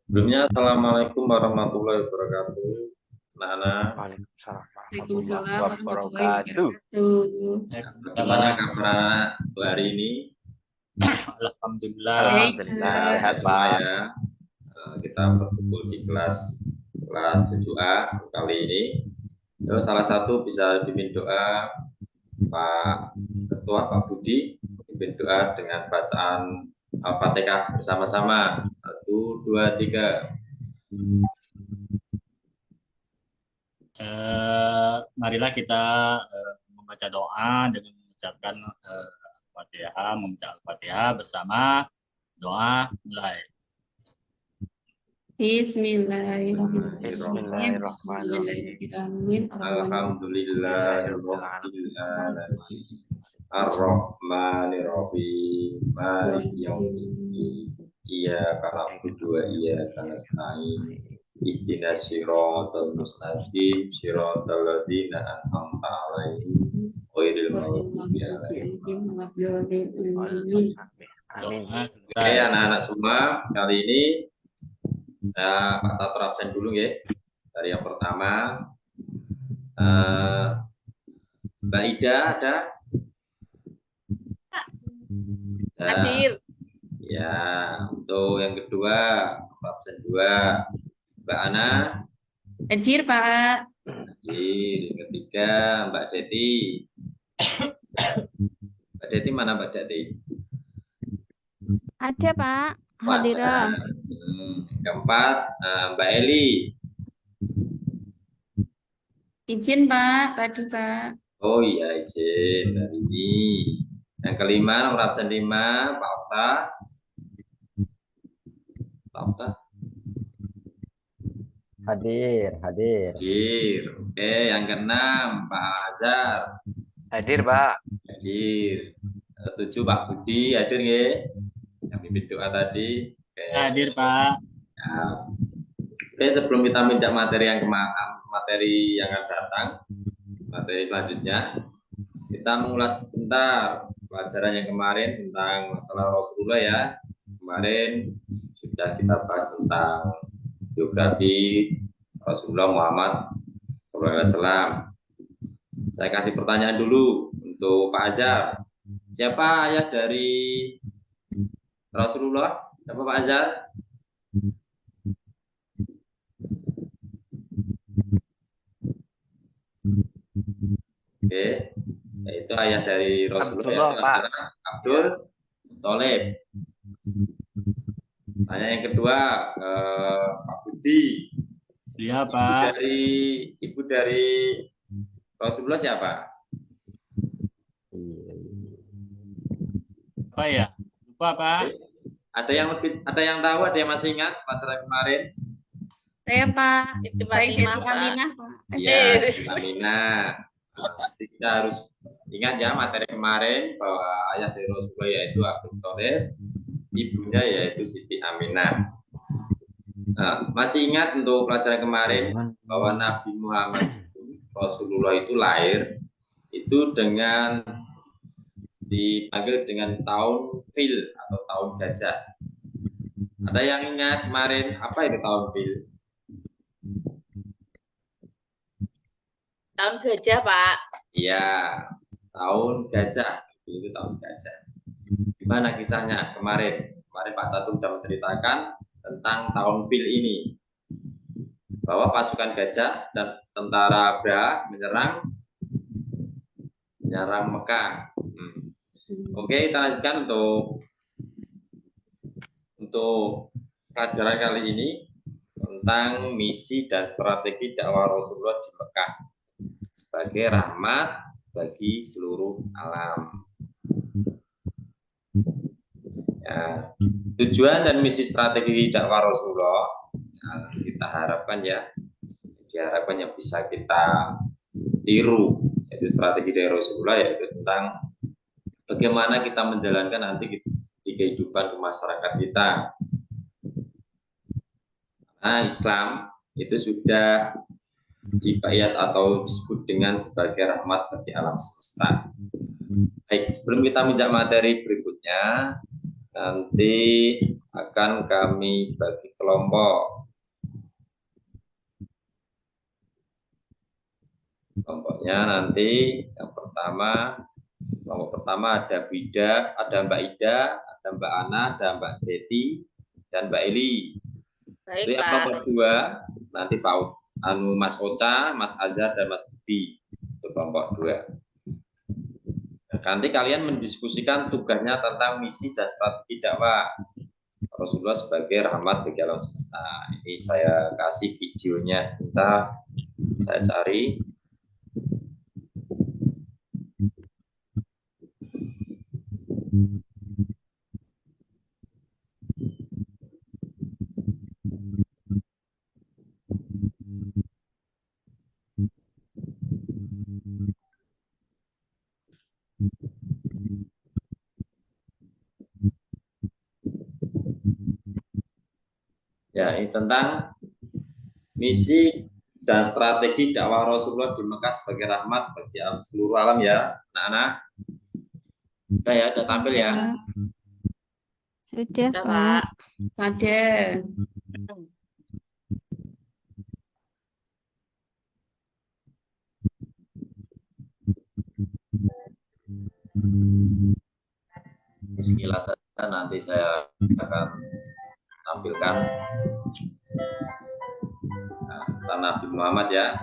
Sebelumnya, Assalamualaikum warahmatullahi wabarakatuh. Nana, Waalaikumsalam warahmatullahi Waalaikumsalam warahmatullahi wabarakatuh. wabarakatuh. bagaimana Waalaikumsalam. kabar anak hari ini? Alhamdulillah. Baik, Alhamdulillah Kak. sehat Semua Pak. ya. Kita berkumpul di kelas 7A kali ini. Salah satu bisa pimpin doa Pak Ketua Pak Budi, pimpin doa dengan bacaan Al-Fatihah bersama-sama. 1, 2, 3. Marilah kita membaca doa dengan mengucapkan Al-Fatihah, membaca Al-Fatihah bersama doa mulai. Bismillahirrahmanirrahim. Bismillahirrahmanirrahim. Alhamdulillahirabbil alamin. Ar-Rahmanirrahim. Maliki yaumiddin. Iyyaka na'budu wa iyyaka nasta'in. Ihdinas siratal mustaqim, siratal ladzina an'amta 'alaihim ghairil maghdubi 'alaihim. Amin. Oke, anak-anak semua, kali ini saya Pak Catur absen dulu ya. Dari yang pertama, Mbak Ida ada? Hadir. Ya, untuk yang kedua, absen 2, Mbak Ana. Hadir, Pak. Hadir. Yang ketiga, Mbak Deti. Mbak Deti mana Mbak Deti? Ada, Pak. Hadirah. Keempat, Mbak Eli. Izin, Pak. Tadi, Pak. Oh iya, izin hari ini. Yang kelima, nomor absen 5, Pak Okta. Pak Okta. Hadir. Hadir. Oke, yang keenam, Pak Azhar. Hadir Pak. Hadir. 7, Pak Budi. Hadir nggih? Yang pimpin doa tadi. Oke. Hadir Pak. Ya. Oke, sebelum kita menjak materi yang akan datang, materi selanjutnya, kita mengulas sebentar pelajaran yang kemarin tentang masalah Rasulullah ya. Kemarin sudah kita bahas tentang biografi Rasulullah Muhammad SAW. Saya kasih pertanyaan dulu untuk Pak Azhar. Siapa ayah dari Rasulullah? Siapa Pak Azhar? Oke, yaitu ayah dari Rasulullah Abdullah, Pak. Abdul Thalib. Tanya yang kedua, Pak Budi. Iya Pak. Ibu dari Rasulullah siapa? Apa ya? Lupa Pak. Ada yang tahu? Ada yang masih ingat pelajaran kemarin? Saya, Pak. Saya Siti Aminah, Pak. Iya, Siti Aminah. Jadi kita harus ingat ya materi kemarin bahwa ayah dari Rasulullah yaitu Abdul Thalib, ibunya yaitu Siti Aminah. Nah, masih ingat untuk pelajaran kemarin bahwa Nabi Muhammad Rasulullah itu lahir itu dengan dipanggil dengan tahun fil atau tahun gajah. Ada yang ingat kemarin apa itu tahun fil? Tahun gajah, Pak. Iya, tahun gajah. Itu tahun gajah. Gimana kisahnya kemarin? Kemarin Pak Catur sudah menceritakan tentang tahun fil ini. Bahwa pasukan gajah dan tentara Abraha menyerang Mekah. Oke, kita lanjutkan untuk pelajaran kali ini tentang misi dan strategi dakwah Rasulullah di Mekah sebagai rahmat bagi seluruh alam. Ya, tujuan dan misi strategi dakwah Rasulullah yang kita harapkan diharapkan yang bisa kita tiru, yaitu strategi dari Rasulullah, yaitu tentang bagaimana kita menjalankan nanti di kehidupan masyarakat kita. Nah, Islam itu sudah dibayat atau disebut dengan sebagai rahmat bagi alam semesta. Baik, sebelum kita menjak materi berikutnya, nanti akan kami bagi kelompok. Kelompoknya nanti yang pertama, kelompok pertama ada Bida, ada Mbak Ida, ada Mbak Ana, ada Mbak Betty, dan Mbak Eli. Baik, Itu yang Pak. kelompok 2 nanti Pak Mas Ocha, Mas Azhar, dan Mas Budi. Itu kelompok 2. Nah, nanti kalian mendiskusikan tugasnya tentang misi dan strategi dakwah Rasulullah sebagai rahmat bagi alam semesta. Ini saya kasih videonya, kita saya cari. Ya, ini tentang misi dan strategi dakwah Rasulullah di Mekah sebagai rahmat bagi seluruh alam ya, anak-anak. Udah ya, udah tampil ya. Sudah, Sudah, Pak. Pak. Ada. Sekilas saja nanti saya akan tampilkan tentang Nabi Muhammad ya.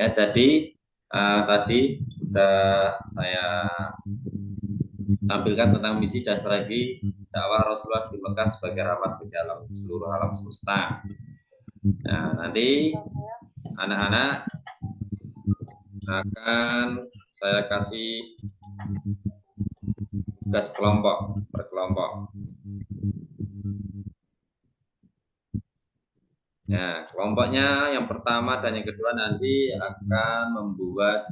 Ya, jadi tadi sudah saya tampilkan tentang misi dan strategi dakwah Rasulullah di Mekah sebagai rahmat bagi alam seluruh alam semesta. Nah, nanti anak-anak akan saya kasih tugas kelompok per kelompok. Nah, kelompoknya yang pertama dan yang kedua nanti akan membuat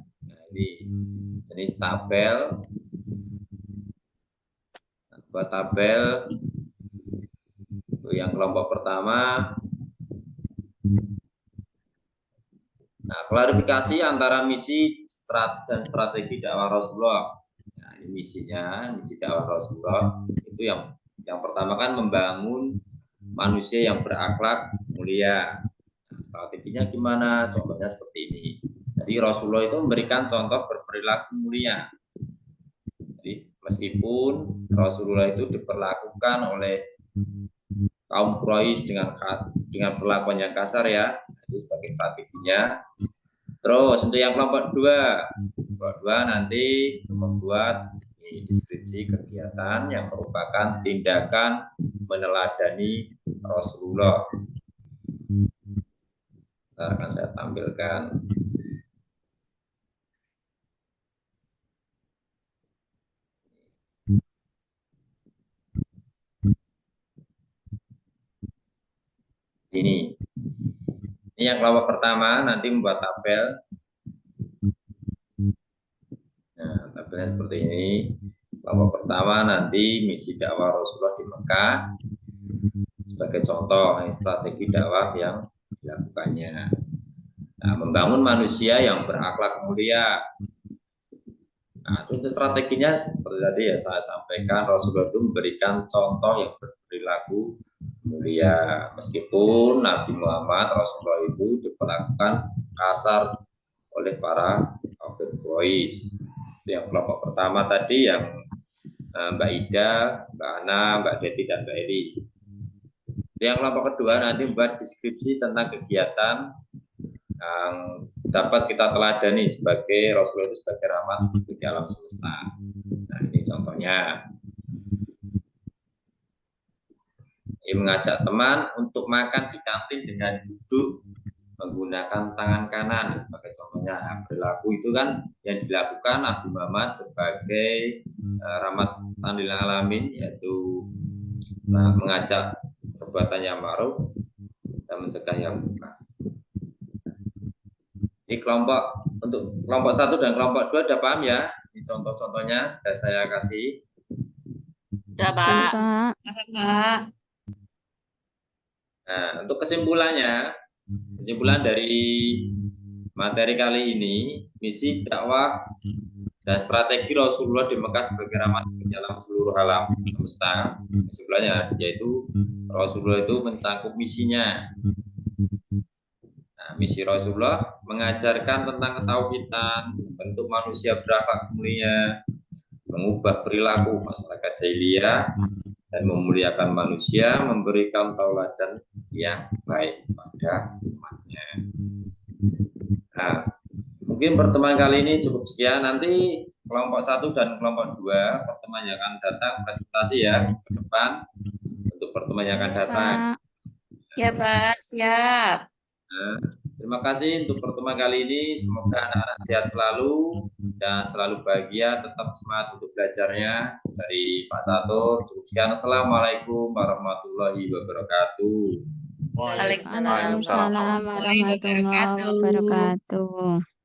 ini jenis tabel. Buat tabel untuk yang kelompok pertama. Nah, klarifikasi antara misi dan strategi dakwah Rasulullah. Nah, ini misinya, misi dakwah Rasulullah itu yang pertama kan membangun manusia yang berakhlak mulia. Nah, strateginya gimana? Contohnya seperti ini. Jadi Rasulullah itu memberikan contoh berperilaku mulia. Jadi meskipun Rasulullah itu diperlakukan oleh kaum Quraisy dengan perlakuan yang kasar ya, itu sebagai strateginya. Terus untuk yang kelompok dua nanti membuat deskripsi kegiatan yang merupakan tindakan meneladani Rasulullah. Ntar akan saya tampilkan. Ini yang kelompok pertama nanti membuat tabel. Nah, tabelnya seperti ini. Kelompok pertama nanti misi dakwah Rasulullah di Mekah sebagai contoh strategi dakwah yang dilakukannya. Nah, membangun manusia yang berakhlak mulia. Nah, untuk strateginya seperti tadi ya saya sampaikan, Rasulullah itu memberikan contoh yang berperilaku mulia. Meskipun Nabi Muhammad Rasulullah itu diperlakukan kasar oleh para kafir Quraisy. Yang kelompok pertama tadi yang Mbak Ida, Mbak Ana, Mbak Deti, dan Mbak Eli. Yang kelompok kedua nanti membuat deskripsi tentang kegiatan yang dapat kita teladani sebagai Rasulullah itu sebagai rahmat bagi alam semesta. Nah, ini contohnya. Ini mengajak teman untuk makan di kantin dengan duduk menggunakan tangan kanan sebagai contohnya. Nah, perilaku itu kan yang dilakukan Nabi Muhammad sebagai rahmatan lil alamin, yaitu mengajak perbuatan yang ma'ruf dan mencegah yang munkar. Ini untuk kelompok 1 dan kelompok 2 udah paham ya? Ini contoh-contohnya sudah saya kasih. Sudah, Sudah, Pak. Pak. Pak. Nah, untuk kesimpulan dari materi kali ini, misi dakwah dan strategi Rasulullah di Mekah sebagai rahmat dalam seluruh alam semesta. Kesimpulannya yaitu Rasulullah itu mencakup misinya. Nah, misi Rasulullah mengajarkan tentang ketauhidan, bentuk manusia berakhlak mulia, mengubah perilaku masyarakat jahiliyah, dan memuliakan manusia, memberikan tauladan yang baik pada umatnya. Nah, mungkin pertemuan kali ini cukup sekian. Nanti kelompok 1 dan kelompok 2 pertemuan yang akan datang presentasi ya ke depan untuk pertemuan yang akan datang. Pak. Ya, Pak. Siap. Nah, terima kasih untuk pertemuan kali ini. Semoga anak-anak sehat selalu dan selalu bahagia, tetap semangat untuk belajarnya. Dari Pak Catur, cukup sekian. Assalamualaikum warahmatullahi wabarakatuh. Waalaikumsalam Waalaikumsalam warahmatullahi wabarakatuh.